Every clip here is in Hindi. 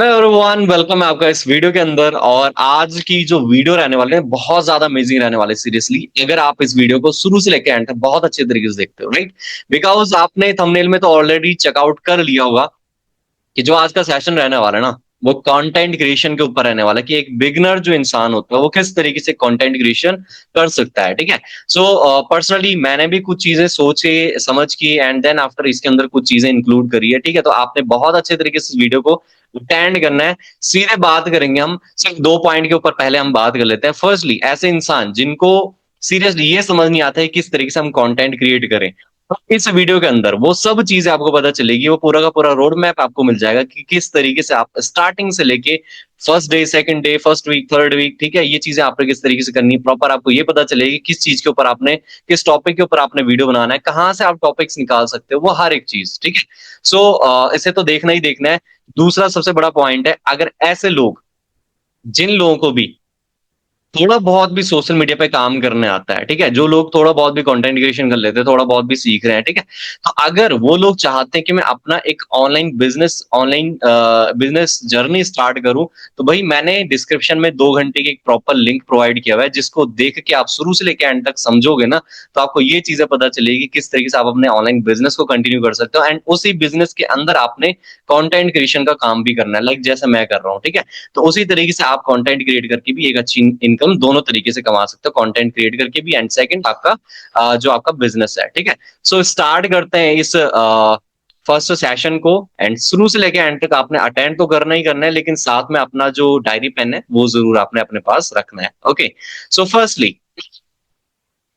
हेलो एवरीवन, वेलकम है आपका इस वीडियो के अंदर। और आज की जो वीडियो रहने वाले हैं बहुत ज्यादा अमेजिंग रहने वाले। सीरियसली अगर आप इस वीडियो को शुरू से लेकर एंड तक बहुत अच्छे तरीके से देखते हो, राइट? बिकॉज आपने थंबनेल में तो ऑलरेडी चेकआउट कर लिया होगा कि जो आज का सेशन रहने वाला है ना, वो कंटेंट क्रिएशन के ऊपर रहने वाला है कि एक बिगनर जो इंसान होता है वो किस तरीके से कंटेंट क्रिएशन कर सकता है। ठीक है। सो पर्सनली मैंने भी कुछ चीजें सोचे समझ की एंड देन आफ्टर इसके अंदर कुछ चीजें इंक्लूड करी है। ठीक है, तो आपने बहुत अच्छे तरीके से इस वीडियो को अटेंड करना है। सीधे बात करेंगे हम, सिर्फ दो पॉइंट के ऊपर पहले हम बात कर लेते हैं। फर्स्टली, ऐसे इंसान जिनको सीरियसली ये समझ नहीं आता है किस तरीके से हम कंटेंट क्रिएट करें, तो इस वीडियो के अंदर वो सब चीजें आपको पता चलेगी। वो पूरा का पूरा रोड मैप आपको मिल जाएगा कि किस तरीके से आप स्टार्टिंग से लेके first day, second day, first week, third week, ठीक है, ये चीजें आपने किस तरीके से करनी है। प्रॉपर आपको ये पता चलेगी किस चीज के ऊपर आपने, किस टॉपिक के ऊपर आपने वीडियो बनाना है, कहाँ से आप टॉपिक्स निकाल सकते हो, वो हर एक चीज। ठीक है। सो इसे तो देखना ही देखना है। दूसरा सबसे बड़ा पॉइंट है, अगर ऐसे लोग, जिन लोगों को भी थोड़ा बहुत भी सोशल मीडिया पे काम करने आता है, ठीक है, जो लोग थोड़ा बहुत भी कंटेंट क्रिएशन कर लेते हैं, थोड़ा बहुत भी सीख रहे हैं, ठीक है, तो अगर वो लोग चाहते हैं कि मैं अपना एक ऑनलाइन बिजनेस जर्नी स्टार्ट करूं, तो भाई मैंने डिस्क्रिप्शन में 2 घंटे की एक प्रॉपर लिंक प्रोवाइड किया हुआ है, जिसको देख के आप शुरू से लेकर एंड तक समझोगे ना, तो आपको ये चीजें पता चलेगी किस तरीके से आप अपने ऑनलाइन बिजनेस को कंटिन्यू कर सकते हो। एंड उसी बिजनेस के अंदर आपने कंटेंट क्रिएशन का काम भी करना है, लाइक जैसे मैं कर रहा हूँ। ठीक है। तो उसी तरीके से आप कंटेंट क्रिएट करके भी एक अच्छी इनकम दोनों तरीके से कमा सकते हो, कंटेंट क्रिएट करके भी एंड सेकंड आपका जो आपका बिजनेस है। ठीक है। सो स्टार्ट करते हैं इस फर्स्ट सेशन को। एंड शुरू से लेके एंड तक आपने अटेंड तो करना ही करना है, लेकिन साथ में अपना जो डायरी पेन है वो जरूर आपने अपने पास रखना है। ओके। सो फर्स्टली,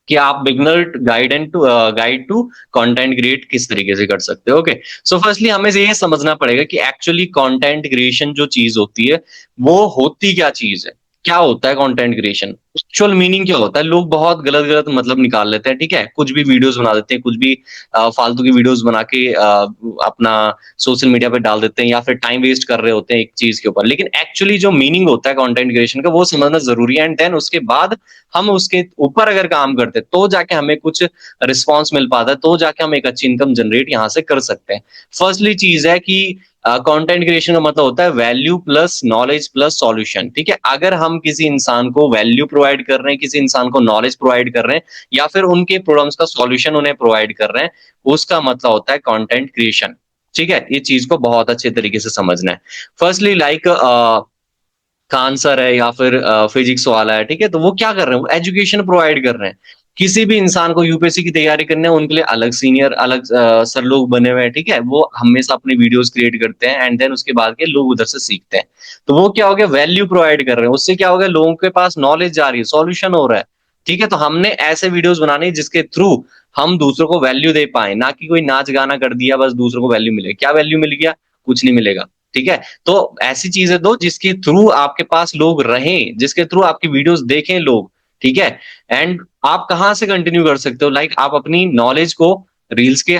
कि आप beginner guide to content create किस तरीके से कर सकते हो। ओके। सो फर्स्टली हमें ये समझना पड़ेगा कि एक्चुअली कंटेंट क्रिएशन जो चीज होती है वो होती क्या चीज है, क्या होता है कंटेंट क्रिएशन, एक्चुअल मीनिंग क्या होता है। लोग बहुत गलत गलत मतलब निकाल लेते हैं, ठीक है, कुछ भी वीडियोस बना देते हैं, कुछ भी फालतू की वीडियोस बना के अपना सोशल मीडिया पे डाल देते हैं, या फिर टाइम वेस्ट कर रहे होते हैं एक चीज के ऊपर। लेकिन एक्चुअली जो मीनिंग होता है कंटेंट क्रिएशन का वो समझना जरूरी है। एंड देन उसके बाद हम उसके ऊपर अगर काम करते हैं तो जाके हमें कुछ रिस्पॉन्स मिल पाता है, तो जाके हम एक अच्छी इनकम जनरेट यहाँ से कर सकते हैं। फर्स्टली चीज है कि कंटेंट क्रिएशन का मतलब होता है value plus knowledge plus solution. ठीक है। अगर हम किसी इंसान को वैल्यू प्रोवाइड कर रहे हैं, किसी इंसान को नॉलेज प्रोवाइड कर रहे हैं, या फिर उनके प्रॉब्लम्स का सॉल्यूशन उन्हें प्रोवाइड कर रहे हैं, उसका मतलब होता है कंटेंट क्रिएशन। ठीक है, ये चीज को बहुत अच्छे तरीके से समझना है। फर्स्टली लाइक का आंसर है या फिर फिजिक्स वाला है, ठीक है, तो वो क्या कर रहे हैं, वो एजुकेशन प्रोवाइड कर रहे हैं। किसी भी इंसान को यूपीएससी की तैयारी करने है, उनके लिए अलग सीनियर, अलग सर लोग बने हुए हैं। ठीक है, वो हमेशा अपनी वीडियोस क्रिएट करते हैं एंड देन उसके बाद के लोग उधर से सीखते हैं। तो वो क्या हो गया, वैल्यू प्रोवाइड कर रहे हैं, उससे क्या हो गया, लोगों के पास नॉलेज जा रही है, सॉल्यूशन हो रहा है। ठीक है, तो हमने ऐसे वीडियोस बनाने जिसके थ्रू हम दूसरों को वैल्यू दे पाए, ना कि कोई नाच गाना कर दिया बस दूसरों को वैल्यू मिले। क्या वैल्यू मिल गया, कुछ नहीं मिलेगा। ठीक है। तो ऐसी चीजें दो जिसके थ्रू आपके पास लोग रहें, जिसके थ्रू आपकी वीडियोस देखें लोग। ठीक है। एंड आप कहाँ से कंटिन्यू कर सकते हो, लाइक आप अपनी नॉलेज को रील्स के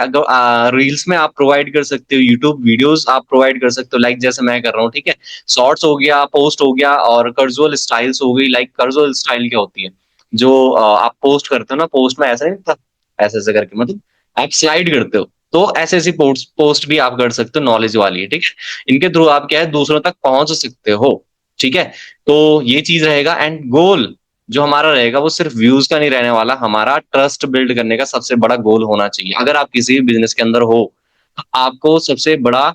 रील्स में आप प्रोवाइड कर सकते हो, यूट्यूब वीडियोस आप प्रोवाइड कर सकते हो, लाइक जैसे मैं कर रहा हूँ। ठीक है, शॉर्ट्स हो गया, पोस्ट हो गया, और कर्जुअल स्टाइल्स हो गई। लाइक कर्जुअल स्टाइल क्या होती है, जो आप पोस्ट करते हो ना, पोस्ट में ऐसे नहीं, ऐसे ऐसे करके, मतलब आप स्लाइड करते हो, तो ऐसे ऐसी पोस्ट पोस्ट भी आप कर सकते हो, नॉलेज वाली है। ठीक है, इनके थ्रू आप क्या है, दूसरों तक पहुंच सकते हो। ठीक है, तो ये चीज रहेगा। एंड गोल जो हमारा रहेगा वो सिर्फ व्यूज का नहीं रहने वाला, हमारा ट्रस्ट बिल्ड करने का सबसे बड़ा गोल होना चाहिए। अगर आप किसी भी बिजनेस के अंदर हो, तो आपको सबसे बड़ा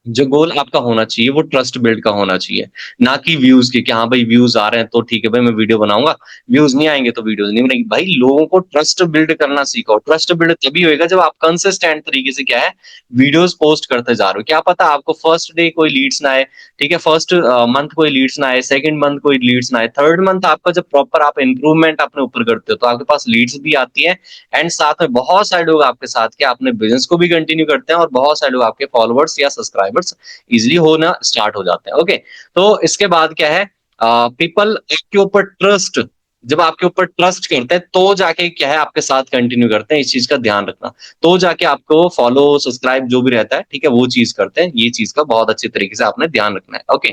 जो गोल आपका होना चाहिए वो ट्रस्ट बिल्ड का होना चाहिए, ना कि व्यूज की, कि हाँ भाई व्यूज आ रहे हैं तो ठीक है भाई मैं वीडियो बनाऊंगा, व्यूज नहीं आएंगे तो वीडियोज नहीं बनेगी। भाई लोगों को ट्रस्ट बिल्ड करना सीखो। ट्रस्ट बिल्ड तभी होएगा जब आप कंसिस्टेंट तरीके से क्या है, वीडियोस पोस्ट करते जा रहे हो। क्या पता आपको फर्स्ट डे कोई लीड्स ना आए, ठीक है, फर्स्ट मंथ कोई लीड्स ना आए, सेकंड मंथ कोई लीड्स ना आए, थर्ड मंथ आपका जब प्रॉपर आप इंप्रूवमेंट अपने ऊपर करते हो तो आपके पास लीड्स भी आती है। एंड साथ में बहुत सारे लोग आपके साथ के अपने बिजनेस को भी कंटिन्यू करते हैं, और बहुत सारे लोग आपके फॉलोअर्स या सब्सक्राइबर्स इजिली होना स्टार्ट हो जाते हैं। ओके। तो इसके बाद क्या है, पीपल आपके ऊपर ट्रस्ट, जब आपके ऊपर ट्रस्ट करते हैं तो जाके क्या है, आपके साथ कंटिन्यू करते हैं। इस चीज का ध्यान रखना, तो जाके आपको फॉलो सब्सक्राइब जो भी रहता है, ठीक है, वो चीज करते हैं। ये चीज का बहुत अच्छे तरीके से आपने ध्यान रखना है। ओके।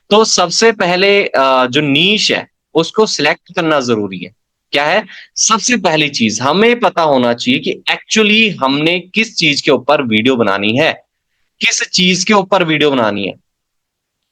तो सबसे पहले जो नीश है उसको सिलेक्ट करना जरूरी है। क्या है, सबसे पहली चीज हमें पता होना चाहिए कि एक्चुअली हमने किस चीज के ऊपर वीडियो बनानी है, किस चीज के ऊपर वीडियो बनानी है।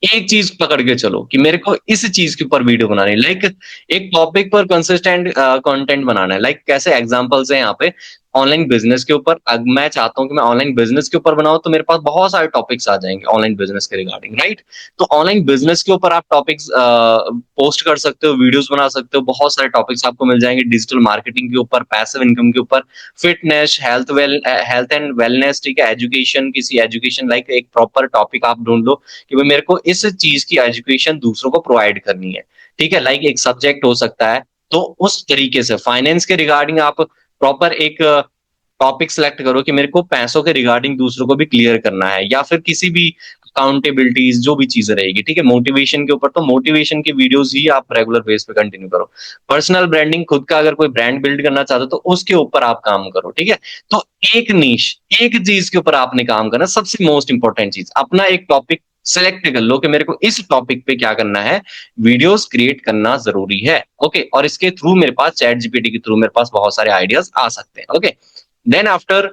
एक चीज पकड़ के चलो कि मेरे को इस चीज के ऊपर वीडियो बनानी है, लाइक एक टॉपिक पर कंसिस्टेंट कंटेंट बनाना है। लाइक कैसे एग्जांपल्स हैं यहाँ पे, ऑनलाइन बिजनेस के ऊपर। मैं चाहता हूँ कि मैं ऑनलाइन बिजनेस के ऊपर बनाऊं, तो मेरे पास बहुत सारे टॉपिक्स आ जाएंगे ऑनलाइन बिजनेस के रिगार्डिंग, राइट। तो ऑनलाइन बिजनेस के ऊपर आप टॉपिक्स पोस्ट कर सकते हो, वीडियोस बना सकते हो, बहुत सारे टॉपिक्स आपको मिल जाएंगे डिजिटल मार्केटिंग के ऊपर, पैसिव इनकम के ऊपर, फिटनेस, हेल्थ एंड वेलनेस, ठीक है, एजुकेशन, किसी एजुकेशन, लाइक एक प्रॉपर टॉपिक आप ढूंढ लो कि भाई मेरे को इस चीज की एजुकेशन दूसरों को प्रोवाइड करनी है, ठीक है। लाइक एक सब्जेक्ट हो सकता है, तो उस तरीके से फाइनेंस के रिगार्डिंग आप प्रॉपर एक टॉपिक सेलेक्ट करो कि मेरे को पैसों के रिगार्डिंग दूसरों को भी क्लियर करना है, या फिर किसी भी अकाउंटेबिलिटीज जो भी चीजें रहेगी, ठीक है। मोटिवेशन के ऊपर तो मोटिवेशन की वीडियोस ही आप रेगुलर बेस पे कंटिन्यू करो। पर्सनल ब्रांडिंग, खुद का अगर कोई ब्रांड बिल्ड करना चाहते हो तो उसके ऊपर आप काम करो, ठीक है। तो एक नीश, एक चीज के ऊपर आपने काम करना, सबसे मोस्ट इंपॉर्टेंट चीज, अपना एक टॉपिक सेलेक्ट कर लो कि मेरे को इस टॉपिक पे क्या करना है, वीडियोस क्रिएट करना जरूरी है, ओके। और इसके थ्रू मेरे पास चैट जीपीटी के थ्रू मेरे पास बहुत सारे आइडियाज आ सकते हैं, ओके। देन आफ्टर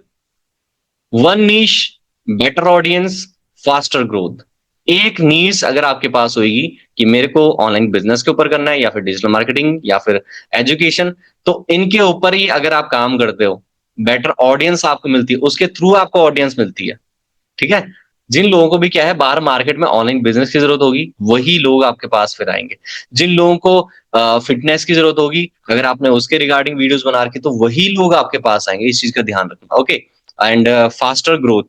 वन नीश, बेटर ऑडियंस, फास्टर ग्रोथ। एक नीश अगर आपके पास होगी कि मेरे को ऑनलाइन बिजनेस के ऊपर करना है, या फिर डिजिटल मार्केटिंग, या फिर एजुकेशन, तो इनके ऊपर ही अगर आप काम करते हो, बेटर ऑडियंस आपको मिलती है, उसके थ्रू आपको ऑडियंस मिलती है, ठीक है। जिन लोगों को भी क्या है, बाहर मार्केट में ऑनलाइन बिजनेस की जरूरत होगी, वही लोग आपके पास फिर आएंगे। जिन लोगों को फिटनेस की जरूरत होगी, अगर आपने उसके रिगार्डिंग वीडियोस बना रखी, तो वही लोग आपके पास आएंगे, इस चीज का ध्यान रखना, ओके। एंड फास्टर ग्रोथ,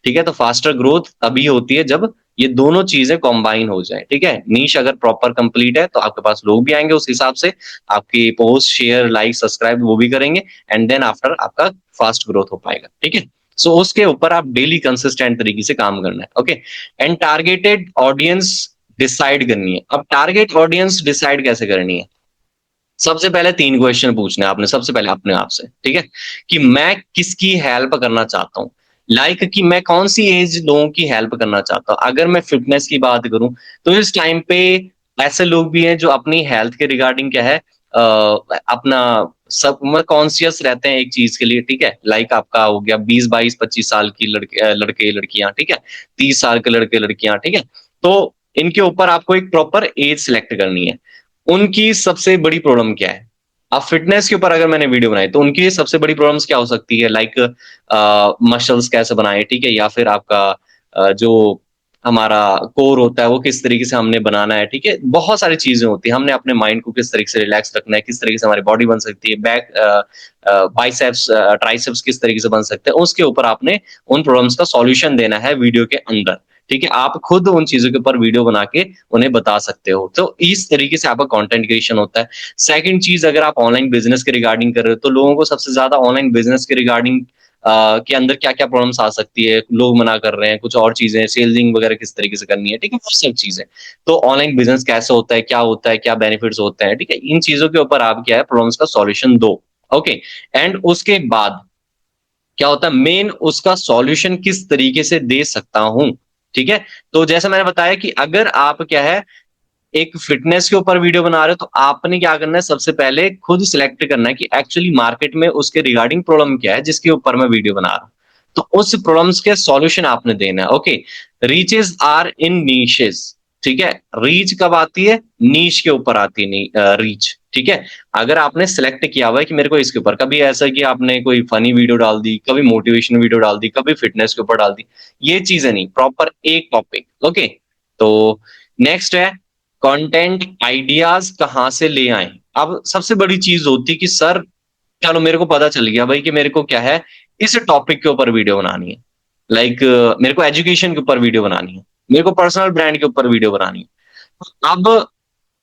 ठीक है। तो फास्टर ग्रोथ तभी होती है जब ये दोनों चीजें कॉम्बाइन हो जाए, ठीक है। नीश अगर प्रॉपर कंप्लीट है तो आपके पास लोग भी आएंगे, उस हिसाब से आपकी पोस्ट, शेयर, लाइक, सब्सक्राइब वो भी करेंगे, एंड देन आफ्टर आपका फास्ट ग्रोथ हो पाएगा, ठीक है। सो उसके ऊपर आप डेली कंसिस्टेंट तरीके से काम करना है, okay. And targeted audience decide करनी है। अब टारगेट ऑडियंस डिसाइड कैसे करनी है, सबसे पहले 3 क्वेश्चन पूछने हैं आपने, सबसे पहले अपने आप से, ठीक है, कि मैं किसकी हेल्प करना चाहता हूँ। लाइक कि मैं कौन सी एज लोगों की हेल्प करना चाहता हूँ। अगर मैं फिटनेस की बात करूं, तो इस टाइम पे ऐसे लोग भी हैं जो अपनी हेल्थ के रिगार्डिंग क्या है, अपना सब कॉन्शियस रहते हैं एक चीज के लिए, ठीक है। लाइक आपका हो गया 20, 22, 25 साल की लड़के लड़कियां, ठीक है, 30 साल के लड़के लड़कियां, ठीक है। तो इनके ऊपर आपको एक प्रॉपर एज सिलेक्ट करनी है। उनकी सबसे बड़ी प्रॉब्लम क्या है, अब फिटनेस के ऊपर अगर मैंने वीडियो बनाई तो उनकी सबसे बड़ी प्रॉब्लम्स क्या हो सकती है, लाइक मसल्स कैसे बनाए, ठीक है, या फिर आपका जो हमारा कोर होता है वो किस तरीके से हमने बनाना है, ठीक है। बहुत सारी चीजें होती है, हमने अपने माइंड को किस तरीके से रिलैक्स रखना है, किस तरीके से हमारी बॉडी बन सकती है, बैक बाइसेप्स ट्राइसेप्स किस तरीके से बन सकते हैं, उसके ऊपर आपने उन प्रॉब्लम्स का सॉल्यूशन देना है वीडियो के अंदर, ठीक है। आप खुद उन चीजों के ऊपर वीडियो बना के उन्हें बता सकते हो, तो इस तरीके से आपका कंटेंट क्रिएशन होता है। सेकंड चीज, अगर आप ऑनलाइन बिजनेस के रिगार्डिंग कर रहे हो, तो लोगों को सबसे ज्यादा ऑनलाइन बिजनेस के रिगार्डिंग के अंदर क्या क्या प्रॉब्लम्स आ सकती है, लोग मना कर रहे हैं, कुछ और चीजें, सेलिंग वगैरह किस तरीके से करनी है, ठीक है, वो सब चीजें। तो ऑनलाइन बिजनेस कैसे होता है, क्या बेनिफिट्स होते हैं, ठीक है, इन चीजों के ऊपर आप क्या है, प्रॉब्लम्स का सॉल्यूशन दो, ओके। एंड उसके बाद क्या होता है, मेन उसका सॉल्यूशन किस तरीके से दे सकता हूं, ठीक है। तो जैसे मैंने बताया कि अगर आप क्या है, एक फिटनेस के ऊपर वीडियो बना रहे हो, तो आपने क्या करना है, सबसे पहले खुद सिलेक्ट करना है कि एक्चुअली मार्केट में उसके रिगार्डिंग प्रॉब्लम क्या है जिसके ऊपर मैं वीडियो बना रहा हूं। तो उस प्रॉब्लम्स के सॉल्यूशन आपने देना है, okay. Reaches are in niches, ठीक है। रीच कब आती है, नीश के ऊपर आती है रीच, ठीक है। अगर आपने सिलेक्ट किया हुआ है कि मेरे को इसके ऊपर, कभी ऐसा है कि आपने कोई फनी वीडियो डाल दी, कभी मोटिवेशनल वीडियो डाल दी, कभी फिटनेस के ऊपर डाल दी, ये चीजें नहीं, प्रॉपर एक टॉपिक, ओके। तो नेक्स्ट है, कंटेंट आइडियाज कहाँ से ले आए। अब सबसे बड़ी चीज होती है कि सर चलो मेरे को पता चल गया भाई कि मेरे को क्या है, इस टॉपिक के ऊपर वीडियो बनानी है, लाइक मेरे को एजुकेशन के ऊपर वीडियो बनानी है, मेरे को पर्सनल ब्रांड के ऊपर वीडियो बनानी है। अब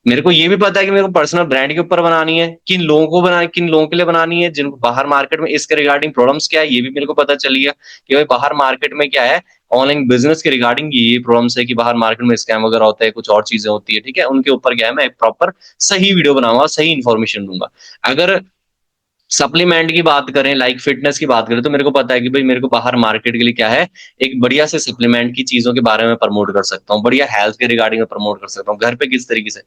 मेरे को ये भी पता है कि मेरे को पर्सनल ब्रांड के ऊपर बनानी है, किन लोगों के लिए बनानी है, जिनको बाहर मार्केट में इसके रिगार्डिंग प्रॉब्लम्स क्या है, ये भी मेरे को पता चल गया कि भाई बाहर मार्केट में क्या है, ऑनलाइन बिजनेस के रिगार्डिंग ये प्रॉब्लम्स है कि बाहर मार्केट में स्कैम वगैरह होता है, कुछ और चीजें होती है, ठीक है। उनके ऊपर क्या है, मैं एक प्रॉपर सही वीडियो बनाऊंगा, सही इन्फॉर्मेशन दूंगा। अगर सप्लीमेंट की बात करें, लाइक फिटनेस की बात करें, तो मेरे को पता है कि भाई मेरे को बाहर मार्केट के लिए क्या है, एक बढ़िया से सप्लीमेंट की चीजों के बारे में प्रमोट कर सकता हूँ, बढ़िया हेल्थ के रिगार्डिंग में प्रमोट कर सकता हूँ, घर पे किस तरीके से।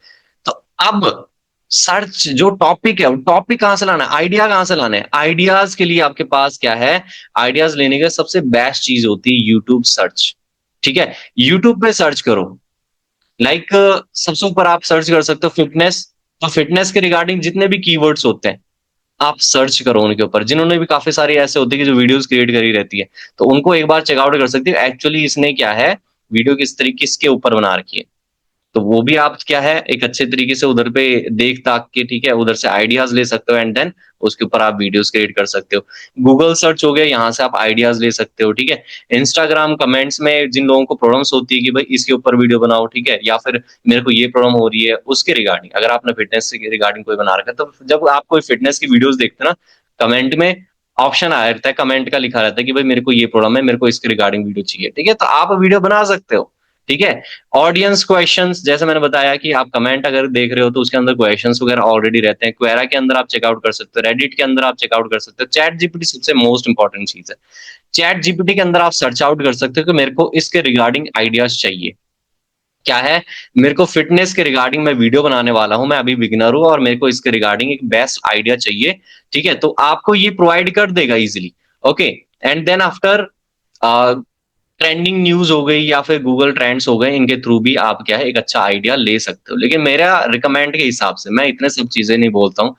तो अब सर्च जो टॉपिक है, टॉपिक कहां से लाना है, आइडिया कहां से लाना है, आइडियाज के लिए आपके पास क्या है, आइडियाज लेने का सबसे बेस्ट चीज होती है यूट्यूब सर्च, ठीक है। यूट्यूब पे सर्च करो, लाइक सबसे ऊपर आप सर्च कर सकते हो फिटनेस। तो फिटनेस के रिगार्डिंग जितने भी कीवर्ड्स होते हैं आप सर्च करो उनके ऊपर, जिन्होंने भी काफी सारे ऐसे होते हैं कि जो वीडियोस क्रिएट करी रहती है, तो उनको एक बार चेकआउट कर सकते हो एक्चुअली इसने क्या है, वीडियो किस तरीके किसके ऊपर बना रखी है। तो वो भी आप क्या है एक अच्छे तरीके से उधर पे देख ताक के, ठीक है, उधर से आइडियाज ले सकते हो एंड देन उसके ऊपर आप वीडियोस क्रिएट कर सकते हो। गूगल सर्च हो गया, यहाँ से आप आइडियाज ले सकते हो, ठीक है। इंस्टाग्राम कमेंट्स में जिन लोगों को प्रॉब्लम्स होती है कि भाई इसके ऊपर वीडियो बनाओ, ठीक है, या फिर मेरे को ये प्रॉब्लम हो रही है उसके रिगार्डिंग, अगर आपने फिटनेस के रिगार्डिंग कोई बना रखा है, तो जब आप कोई फिटनेस की वीडियोस देखते हैं ना, कमेंट में ऑप्शन आया रहता है, कमेंट का लिखा रहता है कि भाई मेरे को ये प्रॉब्लम है, मेरे को इसके रिगार्डिंग वीडियो चाहिए, ठीक है, तो आप वीडियो बना सकते हो, ठीक है। ऑडियंस क्वेश्चंस, जैसे मैंने बताया कि आप कमेंट अगर देख रहे हो तो उसके अंदर क्वेश्चंस वगैरह ऑलरेडी रहते हैं, क्वेरा के अंदर आप चेकआउट कर सकते हो, रेडिट के अंदर आप चेकआउट कर सकते हो, चैट जीपीटी सबसे मोस्ट इंपॉर्टेंट चीज है। चैट जीपीटी के अंदर आप सर्च आउट कर सकते हो कि मेरे को इसके रिगार्डिंग आइडियाज चाहिए, क्या है, मेरे को फिटनेस के रिगार्डिंग मैं वीडियो बनाने वाला हूं, मैं अभी बिगिनर हूं और मेरे को इसके रिगार्डिंग एक बेस्ट आइडिया चाहिए, ठीक है, तो आपको ये प्रोवाइड कर देगा easily. Okay, and then after trending news हो गई या फिर गूगल ट्रेंड्स हो गए, इनके थ्रू भी आप क्या है एक अच्छा आइडिया ले सकते हो। लेकिन मेरा रिकमेंड के हिसाब से, मैं इतने सब चीजें नहीं बोलता हूँ,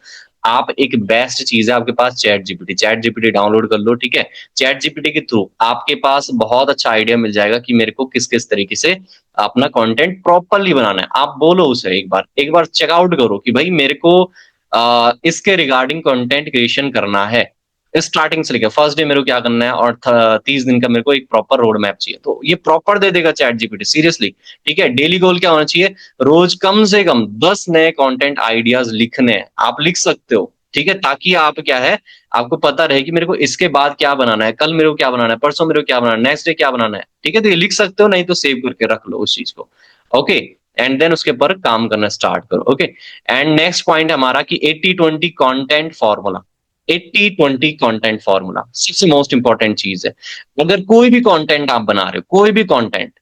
आप एक बेस्ट चीज है आपके पास ChatGPT, ChatGPT download कर लो, ठीक है। चैट जीपीटी के थ्रू आपके पास बहुत अच्छा आइडिया मिल जाएगा कि मेरे को किस किस तरीके से अपना कंटेंट प्रॉपरली बनाना है। आप बोलो उसे एक बार चेकआउट करो कि भाई मेरे को इसके रिगार्डिंग कंटेंट क्रिएशन करना है, स्टार्टिंग से लेकर फर्स्ट डे मेरे को क्या करना है और 30 दिन का मेरे को एक प्रॉपर रोड मैप चाहिए, तो ये प्रॉपर दे देगा चैट जीपीटी, सीरियसली, ठीक है। डेली गोल क्या होना चाहिए, रोज कम से कम 10 नए कंटेंट आइडियाज लिखने हैं, आप लिख सकते हो, ठीक है, ताकि आप क्या है आपको पता रहे कि मेरे को इसके बाद क्या बनाना है, कल मेरे को क्या बनाना है, परसों मेरे को क्या बनाना है, नेक्स्ट डे क्या बनाना है, ठीक है, तो ये लिख सकते हो, नहीं तो सेव करके रख लो उस चीज को। ओके, एंड देन उसके ऊपर काम करना स्टार्ट करो। ओके, एंड नेक्स्ट पॉइंट हमारा कि 80-20 कंटेंट फॉर्मूला। 80-20 कंटेंट फॉर्मूला सबसे मोस्ट इंपॉर्टेंट चीज है। अगर कोई भी कंटेंट आप बना रहे हो, कोई भी कंटेंट,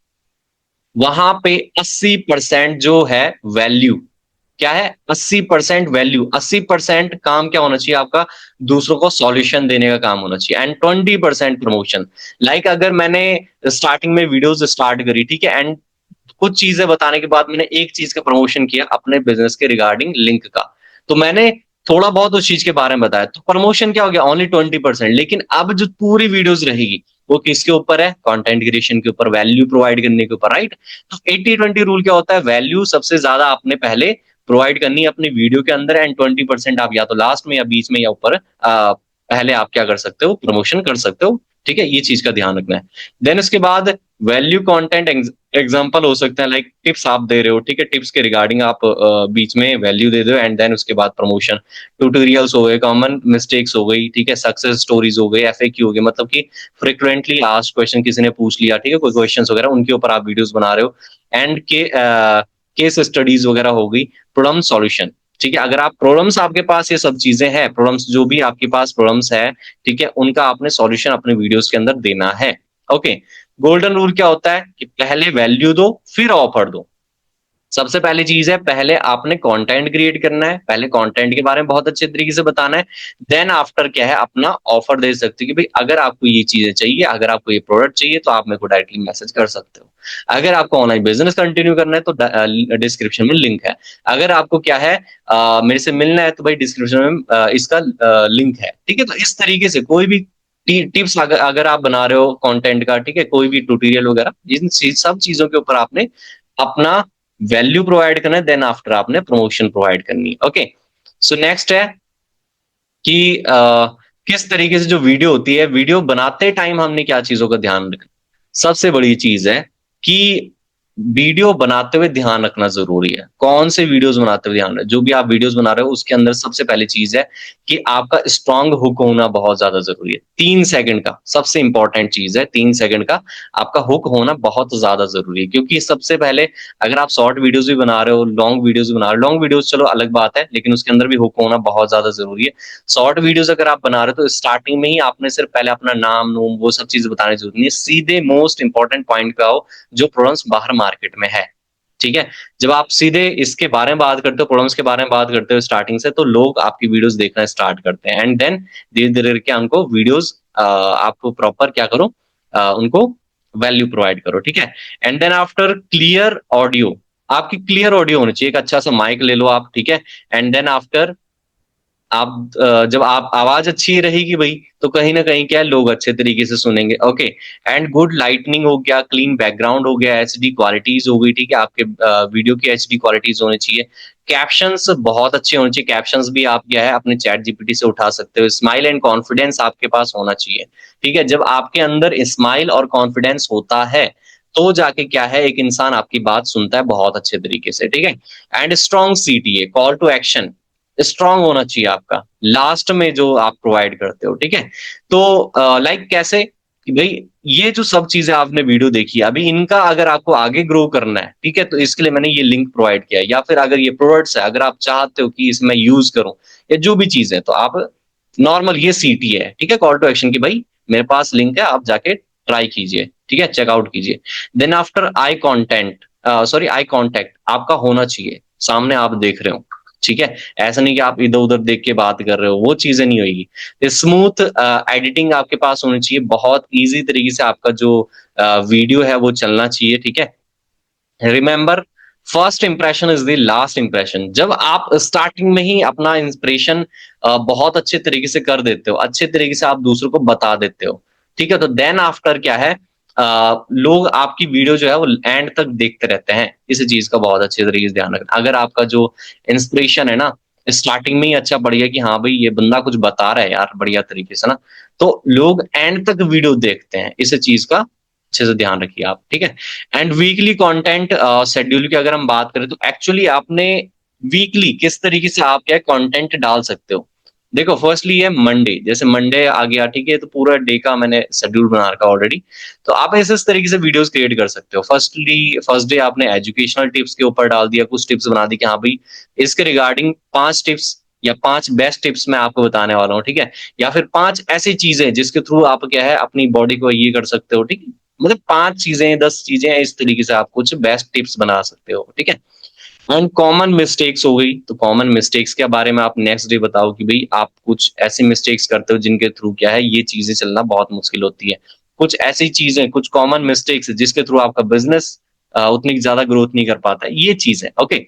वहां पे 80% जो है वैल्यू, क्या है, 80% वैल्यू, 80% काम क्या होना चाहिए आपका, दूसरों को सॉल्यूशन देने का काम होना चाहिए, एंड 20% प्रमोशन। लाइक अगर मैंने स्टार्टिंग में वीडियोस स्टार्ट करी, ठीक है, एंड कुछ चीजें बताने के बाद मैंने एक चीज का प्रमोशन किया अपने बिजनेस के रिगार्डिंग लिंक का, तो मैंने थोड़ा बहुत उस चीज के बारे में बताया, तो प्रमोशन क्या हो गया, ओनली 20%। लेकिन अब जो पूरी वीडियोस रहेगी वो किसके ऊपर है, कंटेंट क्रिएशन के ऊपर, वैल्यू प्रोवाइड करने के ऊपर, राइट। तो 80-20 रूल क्या होता है, वैल्यू सबसे ज्यादा आपने पहले प्रोवाइड करनी है अपनी वीडियो के अंदर, एंड 20% आप या तो लास्ट में या बीच में या ऊपर पहले आप क्या कर सकते हो, प्रमोशन कर सकते हो, ठीक है, ये चीज का ध्यान रखना है। देन उसके बाद वैल्यू कंटेंट एग्जांपल हो सकते हैं, लाइक टिप्स आप दे रहे हो, ठीक है, टिप्स के रिगार्डिंग आप बीच में वैल्यू दे दो, एंड देन उसके बाद प्रमोशन। ट्यूटोरियल्स हो गए, कॉमन मिस्टेक्स हो गई, ठीक है, सक्सेस स्टोरीज हो गई, एफएक्यू हो गए, मतलब कि फ्रिक्वेंटली आस्क्ड क्वेश्चन किसी ने पूछ लिया, ठीक है, कोई क्वेश्चंस वगैरह, उनके ऊपर आप वीडियोस बना रहे हो, एंड के केस स्टडीज वगैरह हो गई, प्रॉब्लम सॉल्यूशन, ठीक है। अगर आप प्रॉब्लम्स, आपके पास ये सब चीजें हैं, प्रॉब्लम्स जो भी आपके पास प्रॉब्लम्स है, ठीक है, उनका आपने सॉल्यूशन अपने वीडियोस के अंदर देना है। ओके, गोल्डन रूल क्या होता है कि पहले वैल्यू दो फिर ऑफर दो। सबसे पहली चीज है, पहले आपने कंटेंट क्रिएट करना है, पहले कंटेंट के बारे में बहुत अच्छे तरीके से बताना है, देन आफ्टर क्या है अपना ऑफर दे सकते हो कि भाई अगर आपको ये चीजें चाहिए, अगर आपको ये प्रोडक्ट चाहिए तो आप मेरे को डायरेक्टली मैसेज कर सकते हो। अगर आपको ऑनलाइन बिजनेस कंटिन्यू करना है तो डिस्क्रिप्शन में लिंक है। अगर आपको क्या है मेरे से मिलना है तो भाई डिस्क्रिप्शन में इसका लिंक है, ठीक है। तो इस तरीके से कोई भी टिप्स अगर आप बना रहे हो कंटेंट का, ठीक है, कोई भी ट्यूटोरियल वगैरह, इन सब चीजों के ऊपर आपने अपना वैल्यू प्रोवाइड करना है, देन आफ्टर आपने प्रमोशन प्रोवाइड करनी है। ओके, सो नेक्स्ट है कि किस तरीके से जो वीडियो होती है, वीडियो बनाते टाइम हमने क्या चीजों का ध्यान रखना। सबसे बड़ी चीज है कि वीडियो बनाते हुए ध्यान रखना जरूरी है। कौन से वीडियोस बनाते हुए ध्यान रखना, जो भी आप वीडियोस बना रहे हो उसके अंदर सबसे पहली चीज है कि आपका स्ट्रांग हुक होना बहुत ज्यादा जरूरी है। 3 सेकंड का सबसे इंपॉर्टेंट चीज है, 3 सेकंड का आपका हुक होना बहुत ज्यादा जरूरी है, क्योंकि सबसे पहले अगर आप शॉर्ट वीडियोस भी बना रहे हो, लॉन्ग वीडियोस भी बना रहे हो, लॉन्ग वीडियोस चलो अलग बात है, लेकिन उसके अंदर भी हुक होना बहुत ज्यादा जरूरी है। शॉर्ट वीडियोस अगर आप बना रहे हो तो स्टार्टिंग में ही आपने सिर्फ पहले अपना नाम नूम वो सब चीजें बताने जरूरी नहीं है, सीधे मोस्ट इंपॉर्टेंट पॉइंट पे आओ, जो प्रोडक्ट्स बाहर मार्केट में है, ठीक है। जब आप सीधे इसके बारे में बात करते हो, प्रोडक्ट्स के बारे में बात करते हो स्टार्टिंग से, तो लोग आपकी वीडियोस देखना स्टार्ट करते हैं, एंड देन धीरे धीरे करके उनको वीडियोस आपको प्रॉपर क्या करो, उनको वैल्यू प्रोवाइड करो, ठीक है। And then after clear audio, आपकी क्लियर ऑडियो होनी चाहिए, एक अच्छा सा माइक ले लो आप, ठीक है। एंड देन आफ्टर आप जब आप आवाज अच्छी रहेगी भाई, तो कहीं ना कहीं क्या है, लोग अच्छे तरीके से सुनेंगे। ओके। एंड गुड लाइटनिंग हो गया, क्लीन बैकग्राउंड हो गया, एचडी क्वालिटीज हो गई, ठीक है, आपके वीडियो की एचडी क्वालिटीज होनी चाहिए। कैप्शंस बहुत अच्छे होने चाहिए, कैप्शंस भी आप क्या है अपने चैट जीपीटी से उठा सकते हो। स्माइल एंड कॉन्फिडेंस आपके पास होना चाहिए, ठीक है। जब आपके अंदर स्माइल और कॉन्फिडेंस होता है, तो जाके क्या है, एक इंसान आपकी बात सुनता है बहुत अच्छे तरीके से, ठीक है। And strong CTA, call to action strong होना चाहिए आपका लास्ट में जो आप प्रोवाइड करते हो, ठीक है। तो लाइक कैसे कि भाई ये जो सब चीजें आपने वीडियो देखी, अभी इनका अगर आपको आगे ग्रो करना है, ठीक है, तो इसके लिए मैंने ये लिंक प्रोवाइड किया है। या फिर अगर ये प्रोडक्ट्स है, अगर आप चाहते हो कि इसमें यूज करूं या जो भी चीज है, तो आप नॉर्मल ये सीटी है, ठीक है, कॉल टू एक्शन की भाई मेरे पास लिंक है, आप जाके ट्राई कीजिए, ठीक है, चेकआउट कीजिए। Then after I content, sorry I contact आपका होना चाहिए, सामने आप देख रहे हो, ठीक है। ऐसा नहीं कि आप इधर उधर देख के बात कर रहे हो, वो चीजें नहीं होगी। स्मूथ एडिटिंग आपके पास होनी चाहिए, बहुत इजी तरीके से आपका जो वीडियो है वो चलना चाहिए, ठीक है। Remember, first impression is the last impression. जब आप स्टार्टिंग में ही अपना इंप्रेशन बहुत अच्छे तरीके से कर देते हो, अच्छे तरीके से आप दूसरों को बता देते हो, ठीक है, तो देन आफ्टर क्या है, लोग आपकी वीडियो जो है वो एंड तक देखते रहते हैं। इस चीज का बहुत अच्छे तरीके से ध्यान रखना। अगर आपका जो इंस्पिरेशन है ना, स्टार्टिंग में ही अच्छा बढ़िया कि हाँ भाई ये बंदा कुछ बता रहा है यार बढ़िया तरीके से ना, तो लोग एंड तक वीडियो देखते हैं। इस चीज का अच्छे से ध्यान रखिए आप, ठीक है। एंड वीकली कंटेंट शेड्यूल की अगर हम बात करें, तो एक्चुअली आपने वीकली किस तरीके से आप क्या कंटेंट डाल सकते हो। देखो फर्स्टली है मंडे, जैसे मंडे आ गया, ठीक है, तो पूरा डे का मैंने शेड्यूल बना रखा ऑलरेडी। तो आप ऐसे इस तरीके से वीडियोस क्रिएट कर सकते हो। फर्स्ट डे आपने एजुकेशनल टिप्स के ऊपर डाल दिया, कुछ टिप्स बना दी कि हाँ भाई इसके रिगार्डिंग 5 टिप्स या 5 बेस्ट टिप्स मैं आपको बताने वाला हूँ, ठीक है। या फिर 5 ऐसी चीजें जिसके थ्रू आप क्या है अपनी बॉडी को ये कर सकते हो, ठीक है। मतलब 5 चीजें 10 चीजें इस तरीके से आप कुछ बेस्ट टिप्स बना सकते हो, ठीक है। एंड कॉमन मिस्टेक्स हो गई, तो कॉमन मिस्टेक्स के बारे में आप नेक्स्ट डे बताओ कि भाई आप कुछ ऐसी मिस्टेक्स करते हो जिनके थ्रू क्या है ये चीजें चलना बहुत मुश्किल होती है। कुछ ऐसी चीजें, कुछ कॉमन मिस्टेक्स जिसके थ्रू आपका बिजनेस उतनी ज्यादा ग्रोथ नहीं कर पाता है, ये चीज है। Okay.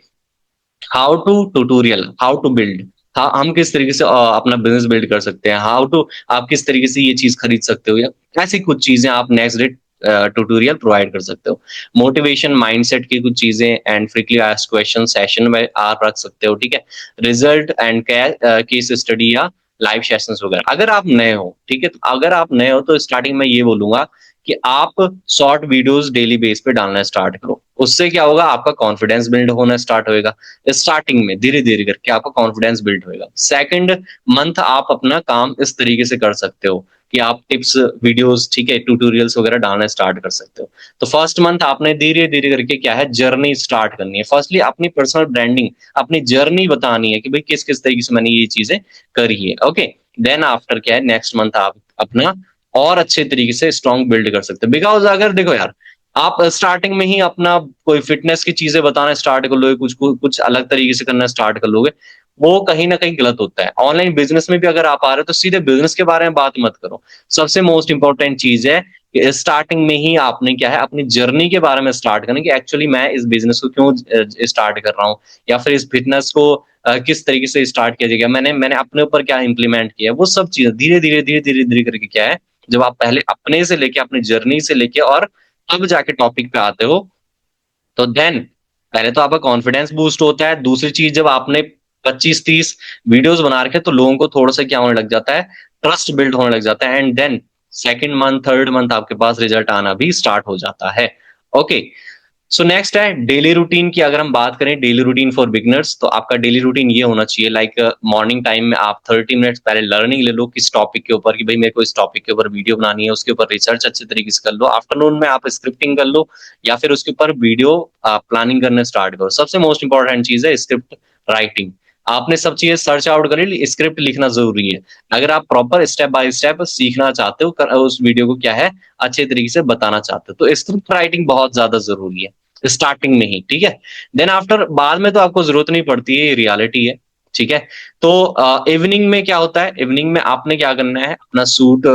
How to tutorial, how to build, हाँ हम किस तरीके से अपना बिजनेस बिल्ड कर सकते हैं, हाउ टू आप किस तरीके से ये चीज खरीद सकते हो, या ऐसी कुछ चीजें आप नेक्स्ट डे ट्यूटोरियल प्रोवाइड कर सकते हो। मोटिवेशन माइंडसेट की कुछ चीजें and frequently asked question session में आप रख सकते हो, ठीक है। रिजल्ट एंड केस स्टडी या लाइव सेशंस वगैरह। अगर आप नए हो, ठीक है, तो अगर आप नए हो तो स्टार्टिंग में ये बोलूंगा कि आप शॉर्ट वीडियोस डेली बेस पे डालना स्टार्ट करो। उससे क्या होगा, आपका कॉन्फिडेंस बिल्ड होना स्टार्ट होएगा। स्टार्टिंग में धीरे धीरे करके आपका कॉन्फिडेंस बिल्ड होएगा। सेकंड मंथ आप अपना काम इस तरीके से कर सकते हो कि आप टिप्स वीडियोस, ठीक है, ट्यूटोरियल्स वगैरह डालना स्टार्ट कर सकते हो। तो फर्स्ट मंथ आपने धीरे धीरे करके क्या है जर्नी स्टार्ट करनी है। फर्स्टली अपनी पर्सनल ब्रांडिंग, अपनी जर्नी बतानी है कि भाई किस किस तरीके से मैंने ये चीजें करी है। ओके। देन आफ्टर क्या है, नेक्स्ट मंथ आप अपना और अच्छे तरीके से स्ट्रॉन्ग बिल्ड कर सकते हो। बिकॉज अगर देखो यार, आप स्टार्टिंग में ही अपना कोई फिटनेस की चीजें बताना स्टार्ट कर लोगे, कुछ कुछ अलग तरीके से करना स्टार्ट कर लोगे, वो कहीं ना कहीं गलत होता है। ऑनलाइन बिजनेस में भी अगर आप आ रहे हो तो सीधे बिजनेस के बारे में बात मत करो। सबसे मोस्ट इंपॉर्टेंट चीज है कि स्टार्टिंग में ही आपने क्या है अपनी जर्नी के बारे में स्टार्ट करना, कि एक्चुअली मैं इस बिजनेस को क्यों स्टार्ट कर रहा हूँ, या फिर इस फिटनेस को किस तरीके से स्टार्ट किया जाएगा, मैंने मैंने अपने ऊपर क्या इंप्लीमेंट किया, वो सब चीजें धीरे धीरे धीरे धीरे धीरे करके क्या है, जब आप पहले अपने से लेके अपनी जर्नी से लेके और तब जाके टॉपिक पे आते हो, तो देन पहले तो आपका कॉन्फिडेंस बूस्ट होता है। दूसरी चीज, जब आपने 25-30 वीडियोस बना रखे तो लोगों को थोड़ा सा क्या होने लग जाता है, ट्रस्ट बिल्ड होने लग जाता है। And then second month third month आपके पास रिजल्ट आना भी स्टार्ट हो जाता है। ओके। सो नेक्स्ट है डेली रूटीन की। अगर हम बात करें डेली रूटीन फॉर बिगनर्स, तो आपका डेली रूटीन ये होना चाहिए, लाइक मॉर्निंग टाइम में आप 30 मिनट्स पहले लर्निंग ले लो किस टॉपिक के ऊपर, कि भाई मेरे को इस टॉपिक के ऊपर वीडियो बनानी है, उसके ऊपर रिसर्च अच्छे तरीके से कर लो। आफ्टरनून में आप स्क्रिप्टिंग कर लो, या फिर उसके ऊपर वीडियो प्लानिंग करने स्टार्ट करो। सबसे मोस्ट इंपॉर्टेंट चीज है स्क्रिप्ट राइटिंग। आपने सब चीजें सर्च आउट करी, स्क्रिप्ट लिखना जरूरी है। अगर आप प्रॉपर स्टेप बाय स्टेप सीखना चाहते हो, उस वीडियो को क्या है अच्छे तरीके से बताना चाहते हो, तो स्क्रिप्ट राइटिंग बहुत ज्यादा जरूरी है स्टार्टिंग में ही, ठीक है। देन आफ्टर बाद में तो आपको जरूरत नहीं पड़ती है, ये रियलिटी है, ठीक है? तो इवनिंग में क्या होता है, इवनिंग में आपने क्या करना है, अपना शूट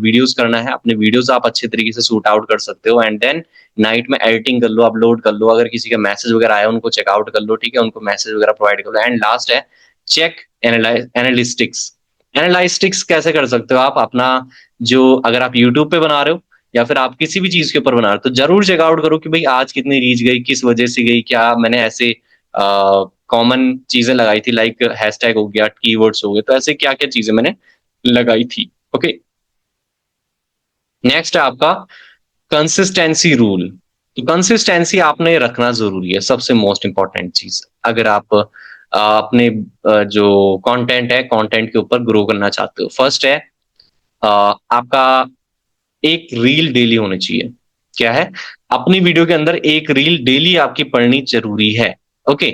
वीडियोज़ करना है, अपने वीडियोज़ आप अच्छे तरीके से शूट आउट कर सकते हो एंड देन नाइट में एडिटिंग कर लो, अपलोड कर लो, अगर किसी का मैसेज वगैरह आया उनको चेकआउट कर लो, ठीक है? उनको मैसेज वगैरह प्रोवाइड कर लो एंड लास्ट है चेक एनालिस्टिक्स। एनालिस्टिक्स कैसे कर सकते हो आप अपना जो अगर आप यूट्यूब पे बना रहे हो या फिर आप किसी भी चीज़ के ऊपर बना रहे हो, तो ज़रूर चेकआउट करो कि भई आज कितनी रीच गई, किस वजह से गई, क्या मैंने ऐसे कॉमन चीज़ें लगाई थी लाइक हैशटैग हो गया, कीवर्ड्स हो गए, तो ऐसे क्या-क्या चीज़ें मैंने लगाई थी। ओके, नेक्स्ट है आपका कंसिस्टेंसी रूल। तो कंसिस्टेंसी आपने रखना ज़रूरी है, सबसे मोस्ट इम्पोर्टेंट चीज़। अगर आप अपने जो कंटेंट है, कंटेंट के ऊपर ग्रो करना चाहते हो। फर्स्ट है आपका एक रील डेली होनी चाहिए। क्या है? अपनी वीडियो के अंदर एक रील डेली आपकी पड़नी ज़रूरी है। ओके,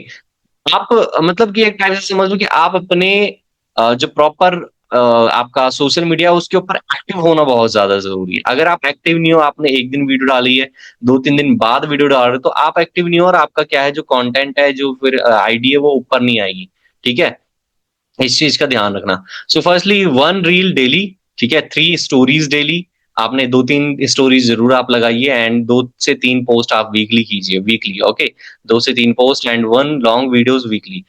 आप मतलब कि एक टाइप से समझ लो कि आप अपने जो प्रॉपर आपका सोशल मीडिया उसके ऊपर एक्टिव होना बहुत ज़्यादा ज़रूरी है। अगर आप एक्टिव नहीं हो, आपने 1 दिन वीडियो डाली है, 2-3 दिन बाद वीडियो डाल रहे हो, तो आप एक्टिव नहीं हो और आपका क्या है जो कंटेंट है, जो फिर आईडी है वो ऊपर नहीं आएगी। ठीक है? इस चीज़ का ध्यान रखना। सो फर्स्टली 1 रील डेली, ठीक है? 3 स्टोरीज़ डेली, आपने 2-3 स्टोरीज़ ज़रूर आप लगाइए एंड 2 से 3 पोस्ट आप वीकली कीजिए, वीकली ओके? 2 से 3 post and 1 long videos weekly.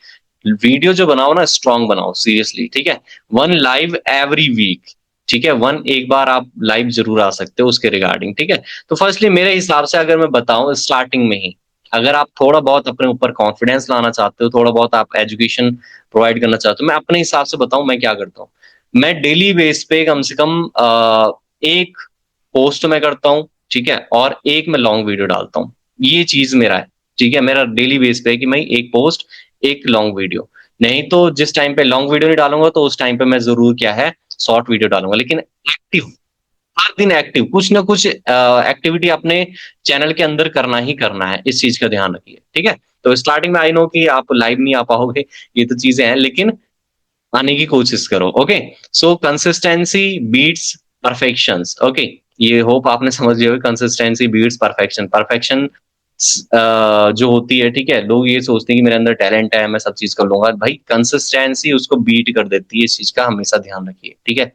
Video जो बनाओ ना स्ट्रॉन्ग बनाओ सीरियसली, ठीक है? 1 लाइव एवरी वीक, ठीक है? 1 एक बार आप लाइव ज़रूर आ सकते हो उसके रिगार्डिंग, ठीक है? तो फर्स्टली मेरे हिसाब से अगर मैं बताऊँ स्टार्टिंग में ही, अगर आप थोड़ा बहुत अपने ऊपर कॉन्फिडेंस लाना चाहते हो, थोड़ा बहुत आप एजुकेशन प्रोवाइड करना चाहते हो, मैं अपने हिसाब से बताऊँ मैं क्या करता हूँ। मैं डेली बेस पे कम से कम 1 पोस्ट मैं करता हूँ, ठीक है? और 1 मैं लॉन्ग वीडियो डालता हूँ। ये चीज़ मेरा है, ठीक है? मेरा डेली बेस पे है कि मैं 1 पोस्ट, 1 लॉन्ग वीडियो। नहीं तो जिस टाइम पे लॉन्ग वीडियो नहीं डालूँगा तो उस टाइम पे मैं ज़रूर क्या है शॉर्ट वीडियो डालूँगा। लेकिन एक्टिव, हर दिन एक्टिव, कुछ ना कुछ एक्टिविटी अपने चैनल के अंदर करना ही करना है, इस चीज़ का ध्यान रखिए, ठीक है? तो स्टार्टिंग में आई नो कि आप लाइव नहीं आ पाओगे, ये तो चीज़ें हैं, लेकिन आने की कोशिश करो, okay? So consistency beats perfections, okay? ये होप आपने समझ लिया होगा कंसिस्टेंसी बीट्स परफेक्शन। परफेक्शन जो होती है, ठीक है? लोग ये सोचते हैं कि मेरे अंदर टैलेंट है, मैं सब चीज़ कर लूँगा। भाई कंसिस्टेंसी उसको बीट कर देती है, इस चीज़ का हमेशा ध्यान रखिए, ठीक है?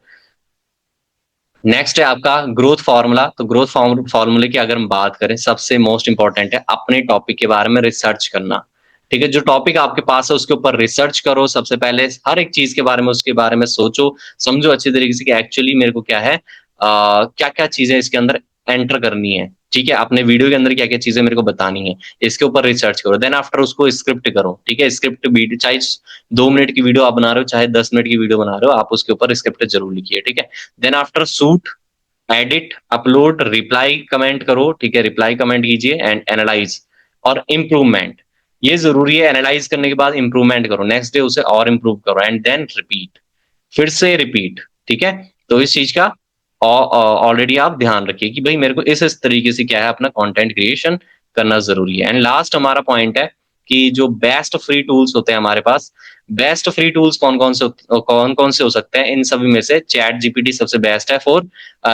नेक्स्ट है आपका ग्रोथ फार्मूला। तो ग्रोथ फार्मूले की अगर हम बात करें, सबसे मोस्ट इम्पोर्टेंट है अपने टॉपिक के बारे में रिसर्च करना। ठीक है? जो टॉपिक आपके पास है उसके ऊपर रिसर्च करो सबसे पहले, हर एक चीज़ के बारे में उसके बारे में सोचो, समझो अच्छी तरीके से कि एक्चुअली मेरे को क्या है क्या-क्या चीज़ें इसके अंदर एंटर करनी है। ठीक है? अपने वीडियो के अंदर क्या-क्या चीज़ें मेरे को बतानी है, इसके ऊपर रिसर्च करो। देन आफ्टर उसको स्क्रिप्ट करो। ठीक है? स्क्रिप्ट वीडियो चाहे 2 मिनट की वीडियो आप बना रहे हो, चाहे 10 मिनट की वीडियो बना रहे हो, आप उसके ऊपर स्क्रिप्ट ज़रूर लिखिए। ठीक है? Then after shoot, edit, upload, reply comment करो, ठीक है? रिप्लाई कमेंट कीजिए एंड एनालाइज़ और इम्प्रूवमेंट। ये ज़रूरी है, एनालाइज़ करने के बाद इम्प्रूवमेंट करो, नेक्स्ट डे उसे और इम्प्रूव करो एंड देन रिपीट, फिर से रिपीट, ठीक है? तो इस चीज़ का ऑलरेडी आप ध्यान रखिए कि भई मेरे को इस तरीके से क्या है अपना कंटेंट क्रिएशन करना ज़रूरी है। एंड लास्ट हमारा पॉइंट है कि जो बेस्ट फ्री टूल्स होते हैं हमारे पास, बेस्ट फ्री टूल्स कौन-कौन से हो सकते हैं? इन सभी में से चैट जीपीटी सबसे बेस्ट है फॉर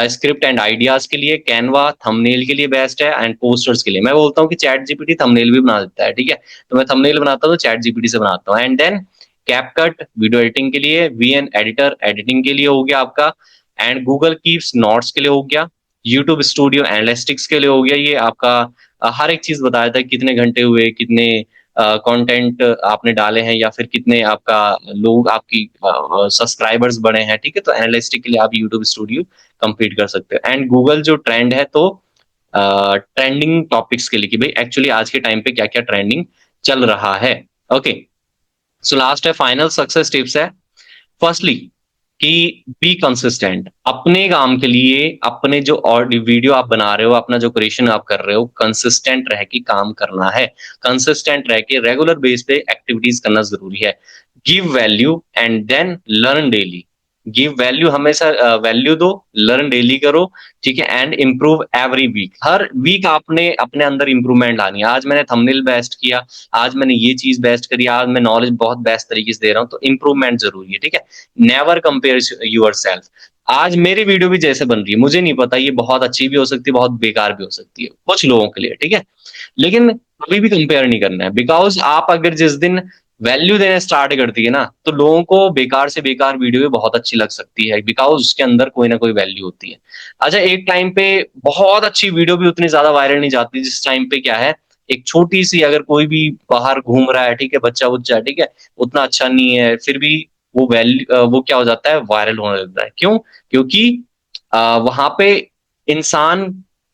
स्क्रिप्ट एंड आइडियाज़ के लिए, कैनवा थंबनेल के लिए बेस्ट है एंड पोस्टर्स के लिए। मैं बोलता हूँ कि चैट जीपीटी थंबनेल भी बना देता है, ठीक है? तो मैं थंबनेल बनाता हूँ तो चैट जीपीटी से बनाता हूँ and then CapCut video editing के लिए, वीएन एडिटर एडिटिंग के लिए हो गया आपका एंड गूगल कीप्स नोट्स के लिए हो गया, यूट्यूब स्टूडियो एनालिटिक्स के लिए हो गया। ये आपका हर एक चीज़ बताया था कितने घंटे हुए, कितने कंटेंट आपने डाले हैं या फिर कितने आपका लोग आपकी सब्सक्राइबर्स बढ़े हैं, ठीक है? तो एनालिस्टिक के लिए आप यूट्यूब स्टूडियो कंप्लीट कर सकते हो एंड गूगल जो ट्रेंड है तो ट्रेंडिंग टॉपिक्स के लिए कि भाई एक्चुअली आज के टाइम पे क्या-क्या ट्रेंडिंग चल रहा है। ओके, सो लास्ट है फाइनल सक्सेस टिप्स है। फर्स्टली कि बी कंसिस्टेंट, अपने काम के लिए अपने जो और वीडियो आप बना रहे हो, अपना जो क्रिएशन आप कर रहे हो, कंसिस्टेंट रह के काम करना है, कंसिस्टेंट रह के रेगुलर बेस पे एक्टिविटीज करना जरूरी है। Give value and then learn daily. Give value, हमेशा वैल्यू दो, लर्न डेली करो, ठीक है? एंड इम्प्रूव एवरी वीक, हर वीक आपने अपने अंदर इंप्रूवमेंट लानी है। आज मैंने थंबनेल बेस्ट किया, आज मैंने ये चीज बेस्ट करी, आज मैं नॉलेज बहुत बेस्ट तरीके से दे रहा हूँ, तो इंप्रूवमेंट जरूरी है, ठीक है? Never compare yourself. आज मेरी वीडियो भी जैसे बन रही है, मुझे नहीं पता ये बहुत अच्छी भी हो सकती है, बहुत बेकार भी हो सकती है कुछ लोगों के लिए, ठीक है? लेकिन कभी भी कंपेयर नहीं करना है, बिकॉज आप अगर जिस दिन वैल्यू देना स्टार्ट करती है ना, तो लोगों को बेकार से बेकार वीडियो भी बहुत अच्छी लग सकती है, बिकॉज़ उसके अंदर कोई ना कोई वैल्यू होती है। अच्छा, एक टाइम पे बहुत अच्छी वीडियो भी उतनी ज़्यादा वायरल नहीं जाती, जिस टाइम पे क्या है, एक छोटी-सी अगर कोई भी बाहर घूम रहा है, ठीक है, बच्चा-वच्चा, ठीक है, उतना अच्छा नहीं है, फिर भी वो क्या हो जाता है, वायरल होने लगता है। क्यों? क्योंकि वहाँ पे इंसान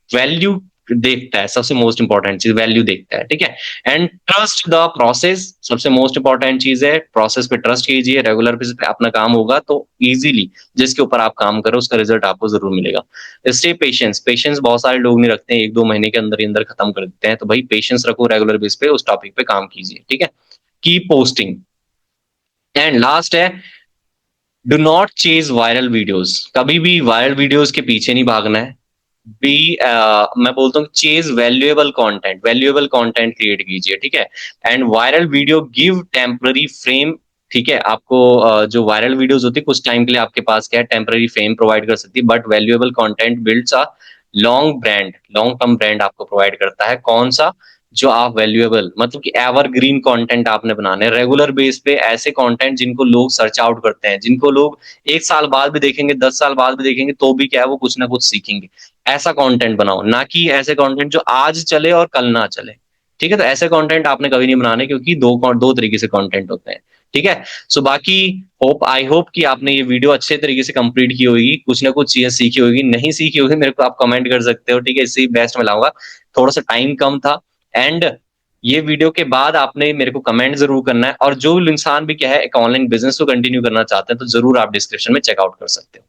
वैल्यू देखता है, सबसे मोस्ट इम्पोर्टेंट चीज़ वैल्यू देखता है, ठीक है? एंड ट्रस्ट द प्रोसेस सबसे मोस्ट इम्पोर्टेंट चीज़ है, प्रोसेस पे ट्रस्ट कीजिए, रेगुलर बेसिस पे अपना काम होगा तो ईज़िली जिसके ऊपर आप काम कर रहे हो उसका रिज़ल्ट आपको ज़रूर मिलेगा। स्टे पेशेंस, पेशेंस बहुत सारे लोग नहीं रखते हैं, 1-2 महीने के अंदर ही अंदर खत्म कर देते हैं, तो भाई पेशेंस रखो, रेगुलर बेस पे उस टॉपिक पे काम कीजिए, ठीक है? कीप पोस्टिंग एंड लास्ट है, do not Chase viral videos, कभी भी वायरल वीडियोज़ के पीछे नहीं भागना है। मैं बोलता हूँ चेज़ वैल्यूएबल कंटेंट क्रिएट कीजिए, ठीक है? And viral video give temporary frame, ठीक है? आपको जो वायरल वीडियोज़ होती है कुछ टाइम के लिए आपके पास क्या है, टेम्पररी फेम प्रोवाइड कर सकती है, but valuable content builds a long term brand आपको प्रोवाइड करता है। कौन-सा? जो आप वैल्यूएबल मतलब कि एवरग्रीन कंटेंट आपने बनाने हैं, रेगुलर बेस पे ऐसे कंटेंट जिनको लोग सर्च आउट करते हैं, जिनको लोग 1 साल बाद भी देखेंगे, 10 साल बाद भी देखेंगे, तो भी क्या है, वो कुछ ना कुछ सीखेंगे। ऐसा कंटेंट बनाओ, ना कि ऐसे कंटेंट जो आज चले और कल ना चले। ठीक है? तो ऐसे कंटेंट आपने कभी नहीं बनाने, क्योंकि 2 तरीके से कंटेंट होते हैं। ठीक है? सो बाकी आई होप कि आपने ये वीडियो अच्छे तरीके से कंप्लीट की होगी, कुछ ना कुछ चीज़ें सीखी होगी, नहीं सीखी होगी मेरे को आप कमेंट कर सकते हो, ठीक है? इससे ही बेस्ट मैं लाऊँगा। थोड़ा-सा टाइम कम था एंड ये वीडियो के बाद आपने मेरे को कमेंट ज़रूर करना है, और जो इंसान भी क्या है एक ऑनलाइन बिज़नेस को कंटिन्यू करना चाहते हैं, तो ज़रूर आप डिस्क्रिप्शन में चेक आउट कर सकते हो।